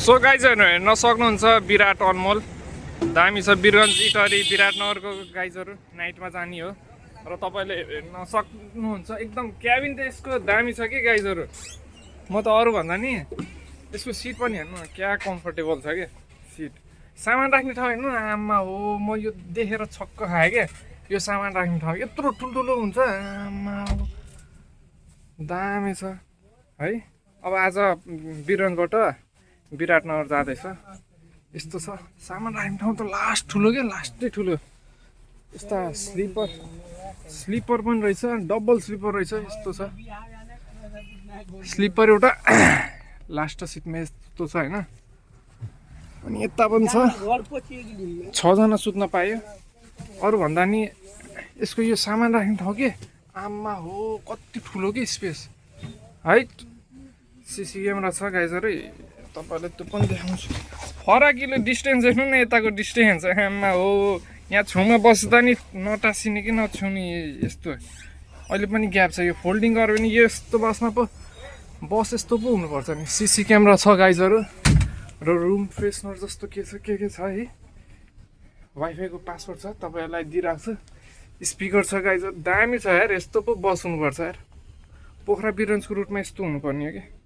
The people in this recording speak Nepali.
सो गाइजहरू हेर्न सक्नुहुन्छ विराट अनमोल दामी छ बिरगन्ज इटरी विराटनगरको गाइजहरू नाइटमा जाने हो र तपाईँले हेर्न सक्नुहुन्छ एकदम क्याबिन त यसको दामी छ कि गाइजहरू म त अरू भन्दा नि यसको सिट पनि हेर्नु क्या कम्फर्टेबल छ क्या सिट सामान राख्ने ठाउँ हेर्नु आमा हो म यो देखेर छक्क खाएँ क्या यो सामान राख्ने ठाउँ यत्रो ठुल्ठुलो हुन्छ आमा हो दामी छ है अब आज बिरगन्जबाट विराटनगर जाँदैछ यस्तो छ सामान राख्ने ठाउँ त लास्ट ठुलो क्या लास्टै ठुलो यस्ता स्लिपर पनि रहेछ डबल स्लिपर रहेछ यस्तो छ स्लिपर एउटा लास्ट सिटमा यस्तो छ होइन अनि यता पनि छ 6 जना सुत्न पायो अरू भन्दा नि यसको यो सामान राख्ने ठाउँ के आमा हो कति ठुलो कि स्पेस है सिसी क्यामेरा छ गाइजहरू तपाईँले त्यो पनि देखाउँछु फराकिलो डिस्टेन्स हेर्नु न यताको डिस्टेन्स आमा हो यहाँ छेउमा बस्दा नि नटासिने कि नछुने यस्तो अहिले पनि ग्याप छ यो फोल्डिङ गऱ्यो भने यस्तो बस्न पो बस यस्तो पो हुनुपर्छ नि सिसी क्यामेरा छ गाइजहरू र रुम फ्रेसनर जस्तो के छ है वाइफाईको पासवर्ड छ तपाईँहरूलाई दिइरहेको छु स्पिकर छ गाइजहरू दामी छ यार यस्तो पो बस हुनुपर्छ यार पोखरा बिरगन्जको रुटमा यस्तो हुनुपर्ने हो कि